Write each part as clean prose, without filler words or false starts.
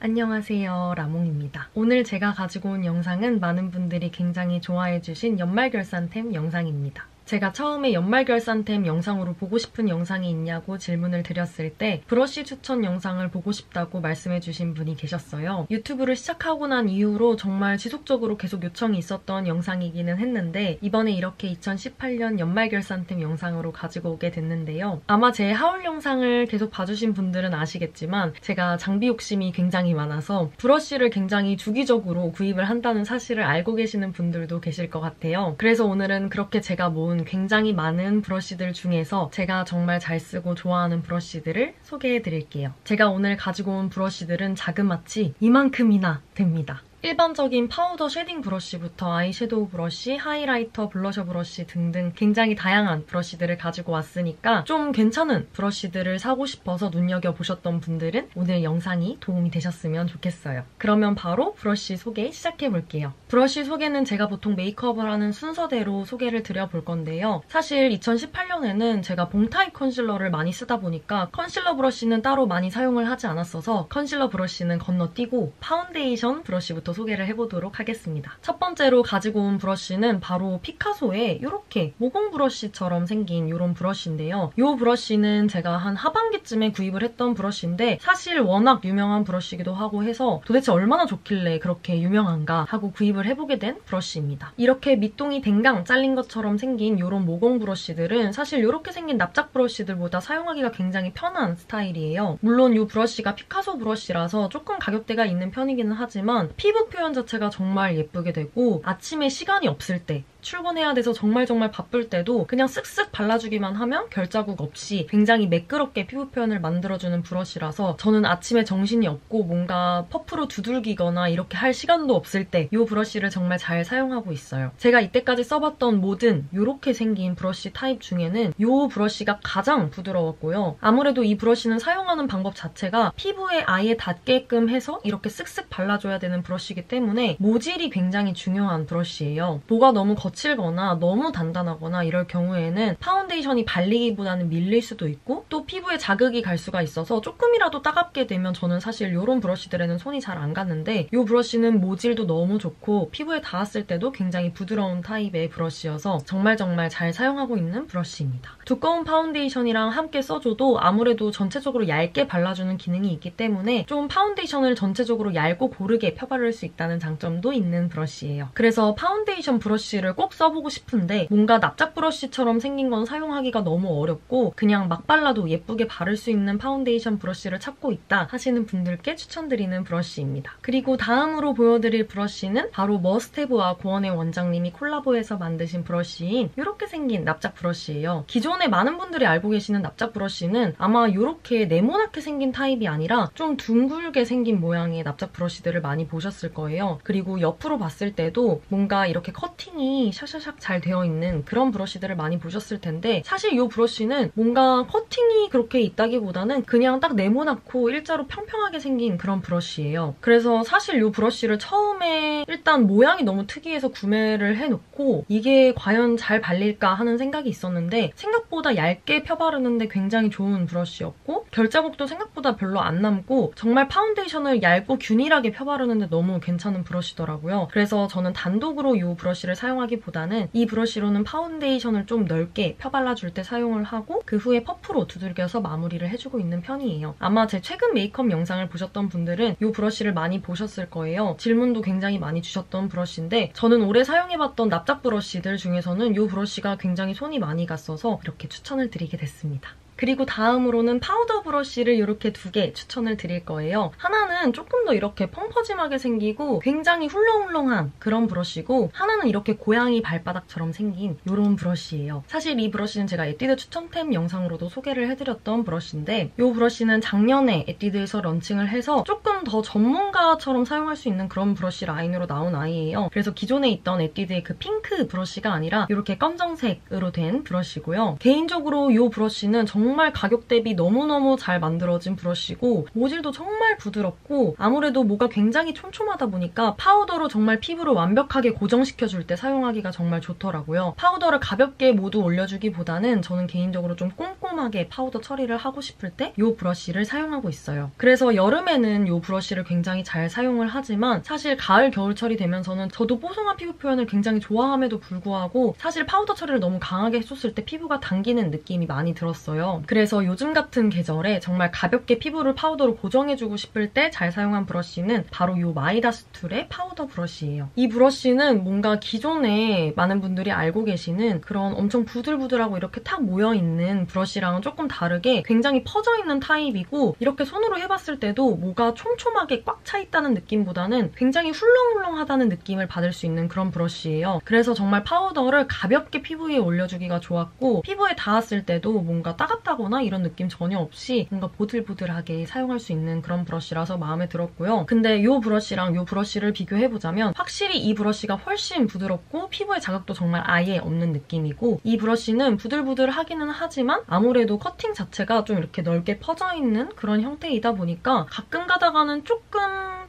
안녕하세요, 라몽입니다. 오늘 제가 가지고 온 영상은 많은 분들이 굉장히 좋아해주신 연말결산템 영상입니다. 제가 처음에 연말결산템 영상으로 보고 싶은 영상이 있냐고 질문을 드렸을 때 브러쉬 추천 영상을 보고 싶다고 말씀해주신 분이 계셨어요. 유튜브를 시작하고 난 이후로 정말 지속적으로 계속 요청이 있었던 영상이기는 했는데 이번에 이렇게 2018년 연말결산템 영상으로 가지고 오게 됐는데요. 아마 제 하울 영상을 계속 봐주신 분들은 아시겠지만 제가 장비 욕심이 굉장히 많아서 브러쉬를 굉장히 주기적으로 구입을 한다는 사실을 알고 계시는 분들도 계실 것 같아요. 그래서 오늘은 그렇게 제가 모은 굉장히 많은 브러쉬들 중에서 제가 정말 잘 쓰고 좋아하는 브러쉬들을 소개해드릴게요. 제가 오늘 가지고 온 브러쉬들은 자그마치 이만큼이나 됩니다. 일반적인 파우더 쉐딩 브러쉬부터 아이섀도우 브러쉬, 하이라이터, 블러셔 브러쉬 등등 굉장히 다양한 브러쉬들을 가지고 왔으니까 좀 괜찮은 브러쉬들을 사고 싶어서 눈여겨보셨던 분들은 오늘 영상이 도움이 되셨으면 좋겠어요. 그러면 바로 브러쉬 소개 시작해볼게요. 브러쉬 소개는 제가 보통 메이크업을 하는 순서대로 소개를 드려볼 건데요. 사실 2018년에는 제가 봄타입 컨실러를 많이 쓰다 보니까 컨실러 브러쉬는 따로 많이 사용을 하지 않았어서 컨실러 브러쉬는 건너뛰고 파운데이션 브러쉬부터 소개를 해보도록 하겠습니다. 첫 번째로 가지고 온 브러쉬는 바로 피카소의 이렇게 모공 브러쉬처럼 생긴 이런 브러쉬인데요. 이 브러쉬는 제가 한 하반기쯤에 구입을 했던 브러쉬인데 사실 워낙 유명한 브러쉬이기도 하고 해서 도대체 얼마나 좋길래 그렇게 유명한가 하고 구입을 해보게 된 브러쉬입니다. 이렇게 밑동이 댕강 잘린 것처럼 생긴 이런 모공 브러쉬들은 사실 이렇게 생긴 납작 브러쉬들보다 사용하기가 굉장히 편한 스타일이에요. 물론 이 브러쉬가 피카소 브러쉬라서 조금 가격대가 있는 편이기는 하지만 피부 표현 자체가 정말 예쁘게 되고 아침에 시간이 없을 때 출근해야 돼서 정말 바쁠 때도 그냥 쓱쓱 발라주기만 하면 결자국 없이 굉장히 매끄럽게 피부 표현을 만들어주는 브러쉬라서 저는 아침에 정신이 없고 뭔가 퍼프로 두들기거나 이렇게 할 시간도 없을 때 이 브러쉬를 정말 잘 사용하고 있어요. 제가 이때까지 써봤던 모든 이렇게 생긴 브러쉬 타입 중에는 이 브러쉬가 가장 부드러웠고요. 아무래도 이 브러쉬는 사용하는 방법 자체가 피부에 아예 닿게끔 해서 이렇게 쓱쓱 발라줘야 되는 브러쉬이기 때문에 모질이 굉장히 중요한 브러쉬예요. 뭐가 너무 거칠거나 너무 단단하거나 이럴 경우에는 파운데이션이 발리기보다는 밀릴 수도 있고 또 피부에 자극이 갈 수가 있어서 조금이라도 따갑게 되면 저는 사실 이런 브러쉬들에는 손이 잘 안 갔는데 이 브러쉬는 모질도 너무 좋고 피부에 닿았을 때도 굉장히 부드러운 타입의 브러쉬여서 정말 잘 사용하고 있는 브러쉬입니다. 두꺼운 파운데이션이랑 함께 써줘도 아무래도 전체적으로 얇게 발라주는 기능이 있기 때문에 좀 파운데이션을 전체적으로 얇고 고르게 펴바를 수 있다는 장점도 있는 브러쉬예요. 그래서 파운데이션 브러쉬를 꼭 써보고 싶은데 뭔가 납작 브러쉬처럼 생긴 건 사용하기가 너무 어렵고 그냥 막 발라도 예쁘게 바를 수 있는 파운데이션 브러쉬를 찾고 있다 하시는 분들께 추천드리는 브러쉬입니다. 그리고 다음으로 보여드릴 브러쉬는 바로 머스테브와 고원의 원장님이 콜라보해서 만드신 브러쉬인 이렇게 생긴 납작 브러쉬예요. 기존에 많은 분들이 알고 계시는 납작 브러쉬는 아마 이렇게 네모나게 생긴 타입이 아니라 좀 둥글게 생긴 모양의 납작 브러쉬들을 많이 보셨을 거예요. 그리고 옆으로 봤을 때도 뭔가 이렇게 커팅이 샤샤샥 잘 되어 있는 그런 브러쉬들을 많이 보셨을 텐데 사실 이 브러쉬는 뭔가 커팅이 그렇게 있다기보다는 그냥 딱 네모나고 일자로 평평하게 생긴 그런 브러쉬예요. 그래서 사실 이 브러쉬를 처음에 일단 모양이 너무 특이해서 구매를 해놓고 이게 과연 잘 발릴까 하는 생각이 있었는데 생각보다 얇게 펴바르는데 굉장히 좋은 브러쉬였고 결자국도 생각보다 별로 안 남고 정말 파운데이션을 얇고 균일하게 펴바르는데 너무 괜찮은 브러쉬더라고요. 그래서 저는 단독으로 이 브러쉬를 사용하기보다는 이 브러쉬로는 파운데이션을 좀 넓게 펴발라줄 때 사용을 하고 그 후에 퍼프로 두들겨서 마무리를 해주고 있는 편이에요. 아마 제 최근 메이크업 영상을 보셨던 분들은 이 브러쉬를 많이 보셨을 거예요. 질문도 굉장히 많이 주셨던 브러쉬인데 저는 올해 사용해봤던 납작 브러쉬들 중에서는 이 브러쉬가 굉장히 손이 많이 갔어서 이렇게 추천을 드리게 됐습니다. 그리고 다음으로는 파우더 브러쉬를 이렇게 두 개 추천을 드릴 거예요. 하나는 조금 더 이렇게 펑퍼짐하게 생기고 굉장히 훌렁훌렁한 그런 브러쉬고 하나는 이렇게 고양이 발바닥처럼 생긴 이런 브러쉬예요. 사실 이 브러쉬는 제가 에뛰드 추천템 영상으로도 소개를 해드렸던 브러쉬인데 이 브러쉬는 작년에 에뛰드에서 런칭을 해서 조금 더 전문가처럼 사용할 수 있는 그런 브러쉬 라인으로 나온 아이예요. 그래서 기존에 있던 에뛰드의 그 핑크 브러쉬가 아니라 이렇게 검정색으로 된 브러쉬고요. 개인적으로 이 브러쉬는 정말 가격 대비 너무너무 잘 만들어진 브러쉬고 모질도 정말 부드럽고 하고 아무래도 모가 굉장히 촘촘하다 보니까 파우더로 정말 피부를 완벽하게 고정시켜줄 때 사용하기가 정말 좋더라고요. 파우더를 가볍게 모두 올려주기보다는 저는 개인적으로 좀 꼼꼼하게 파우더 처리를 하고 싶을 때 이 브러쉬를 사용하고 있어요. 그래서 여름에는 이 브러쉬를 굉장히 잘 사용을 하지만 사실 가을, 겨울철이 되면서는 저도 뽀송한 피부 표현을 굉장히 좋아함에도 불구하고 사실 파우더 처리를 너무 강하게 해줬을 때 피부가 당기는 느낌이 많이 들었어요. 그래서 요즘 같은 계절에 정말 가볍게 피부를 파우더로 고정해주고 싶을 때 잘 사용한 브러쉬는 바로 이 마이다스 툴의 파우더 브러쉬예요. 이 브러쉬는 뭔가 기존에 많은 분들이 알고 계시는 그런 엄청 부들부들하고 이렇게 탁 모여있는 브러쉬랑은 조금 다르게 굉장히 퍼져있는 타입이고 이렇게 손으로 해봤을 때도 뭐가 촘촘하게 꽉 차있다는 느낌보다는 굉장히 훌렁훌렁하다는 느낌을 받을 수 있는 그런 브러쉬예요. 그래서 정말 파우더를 가볍게 피부 위에 올려주기가 좋았고 피부에 닿았을 때도 뭔가 따갑다거나 이런 느낌 전혀 없이 뭔가 보들보들하게 사용할 수 있는 그런 브러쉬라서 마음에 들었고요. 근데 이 브러쉬랑 이 브러쉬를 비교해보자면 확실히 이 브러쉬가 훨씬 부드럽고 피부에 자극도 정말 아예 없는 느낌이고 이 브러쉬는 부들부들하기는 하지만 아무래도 커팅 자체가 좀 이렇게 넓게 퍼져있는 그런 형태이다 보니까 가끔 가다가는 조금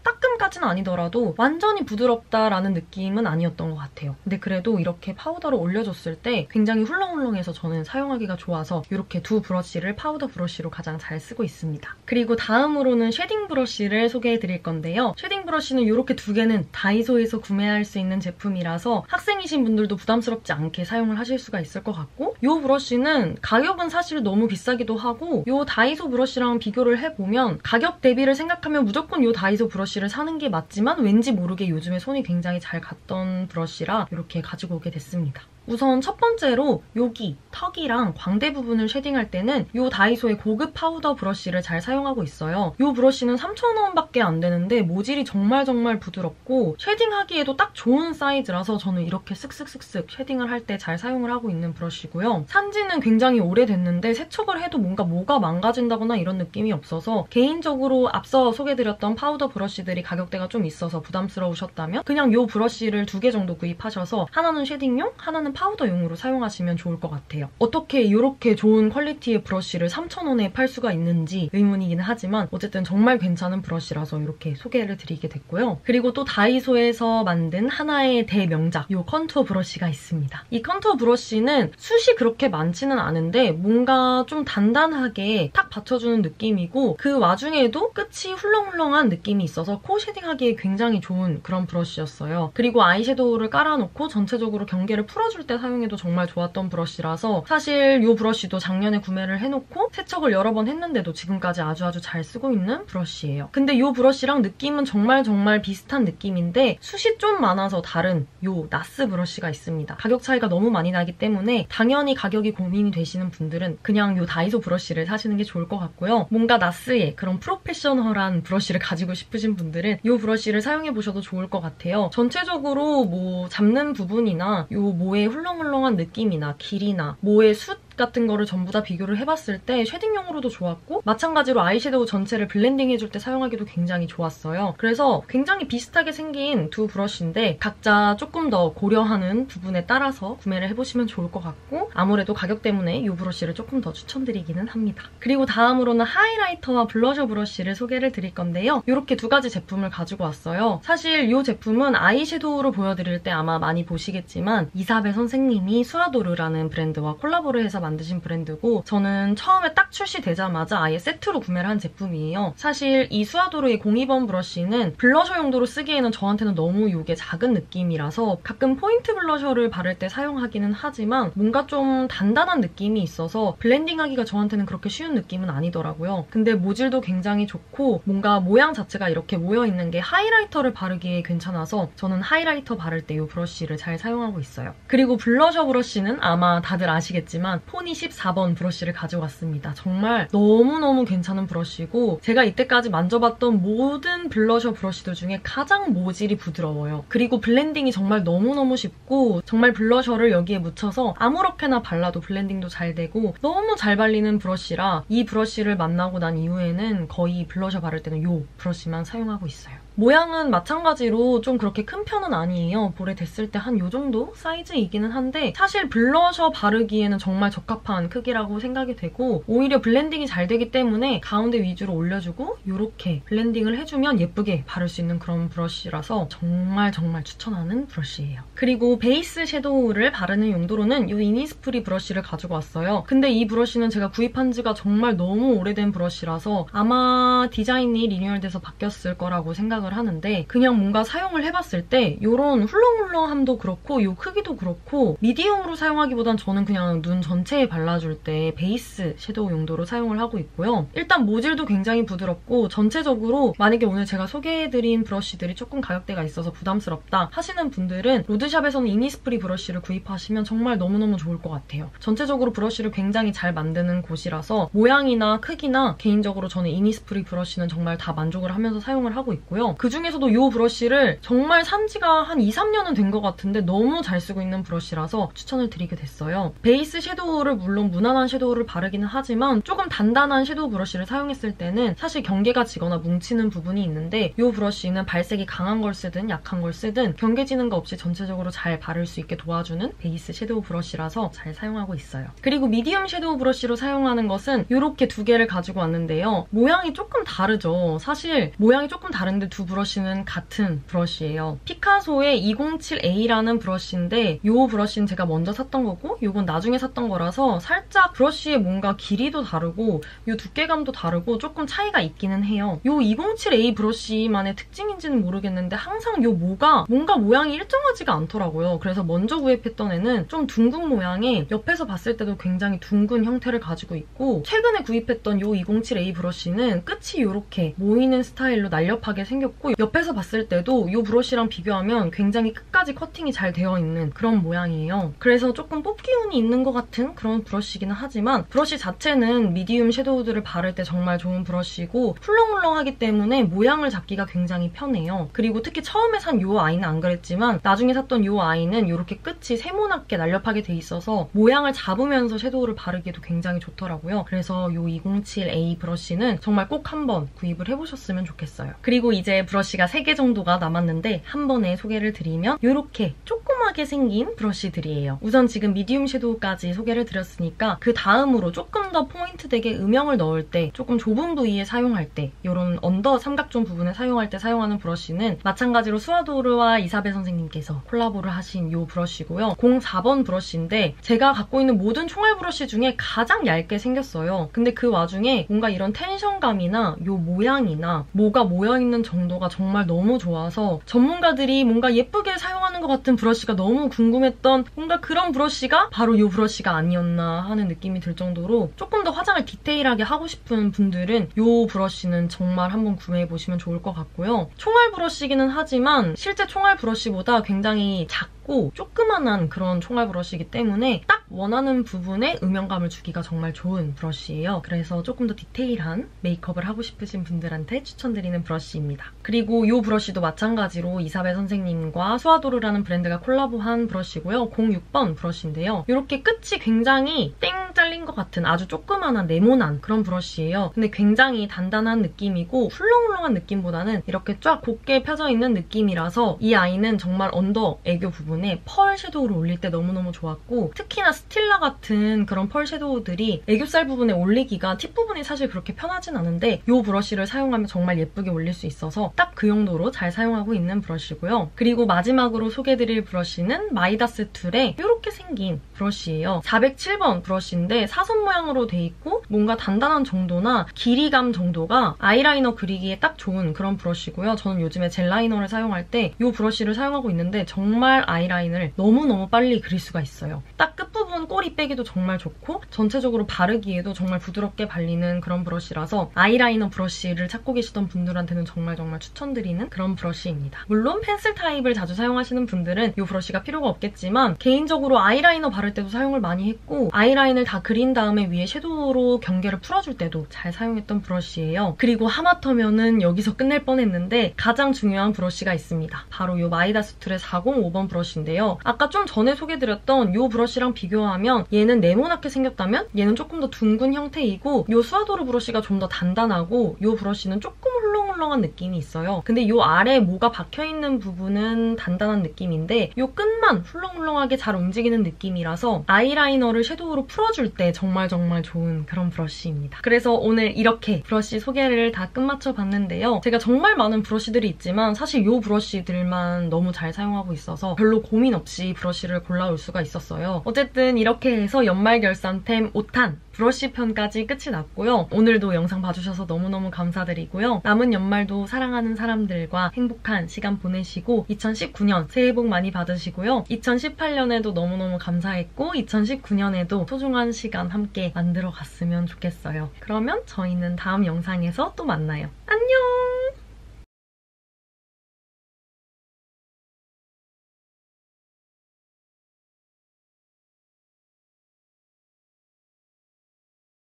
따끔까지는 아니더라도 완전히 부드럽다라는 느낌은 아니었던 것 같아요. 근데 그래도 이렇게 파우더를 올려줬을 때 굉장히 훌렁훌렁해서 저는 사용하기가 좋아서 이렇게 두 브러쉬를 파우더 브러쉬로 가장 잘 쓰고 있습니다. 그리고 다음으로는 쉐딩 브러쉬를 소개해드릴 건데요. 쉐딩 브러쉬는 이렇게 두 개는 다이소에서 구매할 수 있는 제품이라서 학생이신 분들도 부담스럽지 않게 사용을 하실 수가 있을 것 같고 이 브러쉬는 가격은 사실 너무 비싸기도 하고 이 다이소 브러쉬랑 비교를 해보면 가격 대비를 생각하면 무조건 이 다이소 브러쉬를 사는 게 맞지만 왠지 모르게 요즘에 손이 굉장히 잘 갔던 브러쉬라 이렇게 가지고 오게 됐습니다. 우선 첫 번째로 여기 턱이랑 광대 부분을 쉐딩할 때는 이 다이소의 고급 파우더 브러쉬를 잘 사용하고 있어요. 이 브러쉬는 3,000원밖에 안 되는데 모질이 정말 부드럽고 쉐딩하기에도 딱 좋은 사이즈라서 저는 이렇게 쓱쓱쓱쓱 쉐딩을 할 때 잘 사용을 하고 있는 브러쉬고요. 산지는 굉장히 오래됐는데 세척을 해도 뭔가 모가 망가진다거나 이런 느낌이 없어서 개인적으로 앞서 소개드렸던 파우더 브러쉬들이 가격대가 좀 있어서 부담스러우셨다면 그냥 이 브러쉬를 2개 정도 구입하셔서 하나는 쉐딩용, 하나는 파우더용으로 사용하시면 좋을 것 같아요. 어떻게 이렇게 좋은 퀄리티의 브러쉬를 3,000원에 팔 수가 있는지 의문이긴 하지만 어쨌든 정말 괜찮은 브러쉬라서 이렇게 소개를 드리게 됐고요. 그리고 또 다이소에서 만든 하나의 대명작 이 컨투어 브러쉬가 있습니다. 이 컨투어 브러쉬는 숱이 그렇게 많지는 않은데 뭔가 좀 단단하게 탁 받쳐주는 느낌이고 그 와중에도 끝이 훌렁훌렁한 느낌이 있어서 코 쉐딩하기에 굉장히 좋은 그런 브러쉬였어요. 그리고 아이섀도우를 깔아놓고 전체적으로 경계를 풀어줄 때 사용해도 정말 좋았던 브러쉬라서 사실 이 브러쉬도 작년에 구매를 해놓고 세척을 여러 번 했는데도 지금까지 아주 잘 쓰고 있는 브러쉬예요. 근데 이 브러쉬랑 느낌은 정말 비슷한 느낌인데 숱이 좀 많아서 다른 이 나스 브러쉬가 있습니다. 가격 차이가 너무 많이 나기 때문에 당연히 가격이 고민이 되시는 분들은 그냥 이 다이소 브러쉬를 사시는 게 좋을 것 같고요. 뭔가 나스의 그런 프로페셔널한 브러쉬를 가지고 싶으신 분들은 이 브러쉬를 사용해보셔도 좋을 것 같아요. 전체적으로 뭐 잡는 부분이나 이 모의 훌렁훌렁한 느낌이나 길이나 모의 숱 같은 거를 전부 다 비교를 해봤을 때 쉐딩용으로도 좋았고 마찬가지로 아이섀도우 전체를 블렌딩해줄 때 사용하기도 굉장히 좋았어요. 그래서 굉장히 비슷하게 생긴 두 브러쉬인데 각자 조금 더 고려하는 부분에 따라서 구매를 해보시면 좋을 것 같고 아무래도 가격 때문에 이 브러쉬를 조금 더 추천드리기는 합니다. 그리고 다음으로는 하이라이터와 블러셔 브러쉬를 소개를 드릴 건데요. 이렇게 두 가지 제품을 가지고 왔어요. 사실 이 제품은 아이섀도우로 보여드릴 때 아마 많이 보시겠지만 이사벨 선생님이 수아도르라는 브랜드와 콜라보를 해서 만드신 브랜드고 저는 처음에 딱 출시되자마자 아예 세트로 구매를 한 제품이에요. 사실 이 수아도르의 02번 브러쉬는 블러셔 용도로 쓰기에는 저한테는 너무 이게 작은 느낌이라서 가끔 포인트 블러셔를 바를 때 사용하기는 하지만 뭔가 좀 단단한 느낌이 있어서 블렌딩하기가 저한테는 그렇게 쉬운 느낌은 아니더라고요. 근데 모질도 굉장히 좋고 뭔가 모양 자체가 이렇게 모여있는 게 하이라이터를 바르기에 괜찮아서 저는 하이라이터 바를 때 이 브러쉬를 잘 사용하고 있어요. 그리고 블러셔 브러쉬는 아마 다들 아시겠지만 포니 14번 브러쉬를 가져왔습니다. 정말 너무너무 괜찮은 브러쉬고 제가 이때까지 만져봤던 모든 블러셔 브러쉬들 중에 가장 모질이 부드러워요. 그리고 블렌딩이 정말 너무너무 쉽고 정말 블러셔를 여기에 묻혀서 아무렇게나 발라도 블렌딩도 잘 되고 너무 잘 발리는 브러쉬라 이 브러쉬를 만나고 난 이후에는 거의 블러셔 바를 때는 이 브러쉬만 사용하고 있어요. 모양은 마찬가지로 좀 그렇게 큰 편은 아니에요. 볼에 댔을 때 한 이 정도 사이즈이기는 한데 사실 블러셔 바르기에는 정말 적당한 적합한 크기라고 생각이 되고 오히려 블렌딩이 잘 되기 때문에 가운데 위주로 올려주고 이렇게 블렌딩을 해주면 예쁘게 바를 수 있는 그런 브러쉬라서 정말 추천하는 브러쉬예요. 그리고 베이스 섀도우를 바르는 용도로는 이 이니스프리 브러쉬를 가지고 왔어요. 근데 이 브러쉬는 제가 구입한 지가 정말 너무 오래된 브러쉬라서 아마 디자인이 리뉴얼돼서 바뀌었을 거라고 생각을 하는데 그냥 뭔가 사용을 해봤을 때 이런 훌렁훌렁함도 그렇고 이 크기도 그렇고 미디움으로 사용하기보단 저는 그냥 눈 전체에 발라줄 때 베이스 섀도우 용도로 사용을 하고 있고요. 일단 모질도 굉장히 부드럽고 전체적으로 만약에 오늘 제가 소개해드린 브러쉬들이 조금 가격대가 있어서 부담스럽다 하시는 분들은 로드샵에서는 이니스프리 브러쉬를 구입하시면 정말 너무너무 좋을 것 같아요. 전체적으로 브러쉬를 굉장히 잘 만드는 곳이라서 모양이나 크기나 개인적으로 저는 이니스프리 브러쉬는 정말 다 만족을 하면서 사용을 하고 있고요. 그중에서도 이 브러쉬를 정말 산 지가 한 2, 3년은 된 것 같은데 너무 잘 쓰고 있는 브러쉬라서 추천을 드리게 됐어요. 베이스 섀도우를 물론 무난한 섀도우를 바르기는 하지만 조금 단단한 섀도우 브러쉬를 사용했을 때는 사실 경계가 지거나 뭉치는 부분이 있는데 이 브러쉬는 발색이 강한 걸 쓰든 약한 걸 쓰든 경계지는 거 없이 전체적으로 잘 바를 수 있게 도와주는 베이스 섀도우 브러쉬라서 잘 사용하고 있어요. 그리고 미디움 섀도우 브러쉬로 사용하는 것은 이렇게 두 개를 가지고 왔는데요. 모양이 조금 다르죠. 사실 모양이 조금 다른데 두 브러쉬는 같은 브러쉬예요. 피카소의 207A라는 브러쉬인데 이 브러쉬는 제가 먼저 샀던 거고 이건 나중에 샀던 거라서 살짝 브러쉬의 뭔가 길이도 다르고 이 두께감도 다르고 조금 차이가 있기는 해요. 이 207A 브러쉬만의 특징인지는 모르겠는데 항상 이 모가 뭔가 모양이 일정하지가 않더라고요. 그래서 먼저 구입했던 애는 좀 둥근 모양에 옆에서 봤을 때도 굉장히 둥근 형태를 가지고 있고 최근에 구입했던 이 207A 브러쉬는 끝이 이렇게 모이는 스타일로 날렵하게 생겼고 옆에서 봤을 때도 이 브러쉬랑 비교하면 굉장히 끝까지 커팅이 잘 되어 있는 그런 모양이에요. 그래서 조금 뽑기 운이 있는 것 같은 그런 브러쉬이기는 하지만 브러쉬 자체는 미디움 섀도우들을 바를 때 정말 좋은 브러쉬고 훌렁훌렁하기 때문에 모양을 잡기가 굉장히 편해요. 그리고 특히 처음에 산 이 아이는 안 그랬지만 나중에 샀던 이 아이는 이렇게 끝이 세모나게 날렵하게 돼 있어서 모양을 잡으면서 섀도우를 바르기에도 굉장히 좋더라고요. 그래서 이 207A 브러쉬는 정말 꼭 한번 구입을 해보셨으면 좋겠어요. 그리고 이제 브러쉬가 3개 정도가 남았는데 한 번에 소개를 드리면 이렇게 조그맣게 생긴 브러쉬들이에요. 우선 지금 미디움 섀도우까지 소개를 드렸으니까 그 다음으로 조금 더 포인트 되게 음영을 넣을 때 조금 좁은 부위에 사용할 때 이런 언더 삼각존 부분에 사용할 때 사용하는 브러쉬는 마찬가지로 수아도르와 이사벨 선생님께서 콜라보를 하신 이 브러쉬고요. 04번 브러쉬인데 제가 갖고 있는 모든 총알 브러쉬 중에 가장 얇게 생겼어요. 근데 그 와중에 뭔가 이런 텐션감이나 이 모양이나 뭐가 모여있는 정도가 정말 너무 좋아서 전문가들이 뭔가 예쁘게 사용하는 것 같은 브러쉬가 너무 궁금했던 뭔가 그런 브러쉬가 바로 이 브러쉬가 아니었나 하는 느낌이 들 정도로 조금 더 화장을 디테일하게 하고 싶은 분들은 이 브러쉬는 정말 한번 구매해보시면 좋을 것 같고요. 총알 브러쉬기는 하지만 실제 총알 브러쉬보다 굉장히 작고 조그만한 그런 총알 브러쉬이기 때문에 딱 원하는 부분에 음영감을 주기가 정말 좋은 브러쉬예요. 그래서 조금 더 디테일한 메이크업을 하고 싶으신 분들한테 추천드리는 브러쉬입니다. 그리고 이 브러쉬도 마찬가지로 이사벨 선생님과 수아도르라는 브랜드가 콜라보한 브러쉬고요. 06번 브러쉬인데요. 이렇게 끝이 굉장히 땡 잘린 것 같은 아주 조그만한 네모난 그런 브러쉬예요. 근데 굉장히 단단한 느낌이고 훌렁훌렁한 느낌보다는 이렇게 쫙 곱게 펴져 있는 느낌이라서 이 아이는 정말 언더 애교 부분에 펄 섀도우를 올릴 때 너무너무 좋았고 특히나 스틸라 같은 그런 펄 섀도우들이 애교살 부분에 올리기가 팁 부분이 사실 그렇게 편하진 않은데 이 브러쉬를 사용하면 정말 예쁘게 올릴 수 있어서 딱 그 용도로 잘 사용하고 있는 브러쉬고요. 그리고 마지막으로 소개해드릴 브러쉬는 마이다스 툴의 이렇게 생긴 브러쉬예요. 407번 브러쉬인데 사선 모양으로 돼 있고 뭔가 단단한 정도나 길이감 정도가 아이라이너 그리기에 딱 좋은 그런 브러쉬고요. 저는 요즘에 젤 라이너를 사용할 때 이 브러쉬를 사용하고 있는데 정말 아이라인을 너무너무 빨리 그릴 수가 있어요. 딱 끝부분 꼬리 빼기도 정말 좋고 전체적으로 바르기에도 정말 부드럽게 발리는 그런 브러쉬라서 아이라이너 브러쉬를 찾고 계시던 분들한테는 정말 추천드리는 그런 브러쉬입니다. 물론 펜슬 타입을 자주 사용하시는 분들은 이 브러쉬가 필요가 없겠지만 개인적으로 아이라이너 바를 때도 사용을 많이 했고 아이라인을 다 그린 다음에 위에 섀도우로 경계를 풀어줄 때도 잘 사용했던 브러쉬예요. 그리고 하마터면은 여기서 끝낼 뻔했는데 가장 중요한 브러쉬가 있습니다. 바로 이 마이다스 툴의 405번 브러쉬인데요. 아까 좀 전에 소개드렸던 이 브러쉬랑 비교하면 비교하면 얘는 네모나게 생겼다면 얘는 조금 더 둥근 형태이고 이 수아도르 브러쉬가 좀 더 단단하고 이 브러쉬는 조금 훌렁훌렁한 느낌이 있어요. 근데 이 아래 뭐가 박혀있는 부분은 단단한 느낌인데 이 끝만 훌렁훌렁하게 잘 움직이는 느낌이라서 아이라이너를 섀도우로 풀어줄 때 정말 좋은 그런 브러쉬입니다. 그래서 오늘 이렇게 브러쉬 소개를 다 끝마쳐 봤는데요. 제가 정말 많은 브러쉬들이 있지만 사실 이 브러쉬들만 너무 잘 사용하고 있어서 별로 고민 없이 브러쉬를 골라올 수가 있었어요. 어쨌든 이렇게 해서 연말 결산템 5탄 브러쉬 편까지 끝이 났고요. 오늘도 영상 봐주셔서 너무너무 감사드리고요. 남은 연말도 사랑하는 사람들과 행복한 시간 보내시고 2019년 새해 복 많이 받으시고요. 2018년에도 너무너무 감사했고 2019년에도 소중한 시간 함께 만들어 갔으면 좋겠어요. 그러면 저희는 다음 영상에서 또 만나요. 안녕!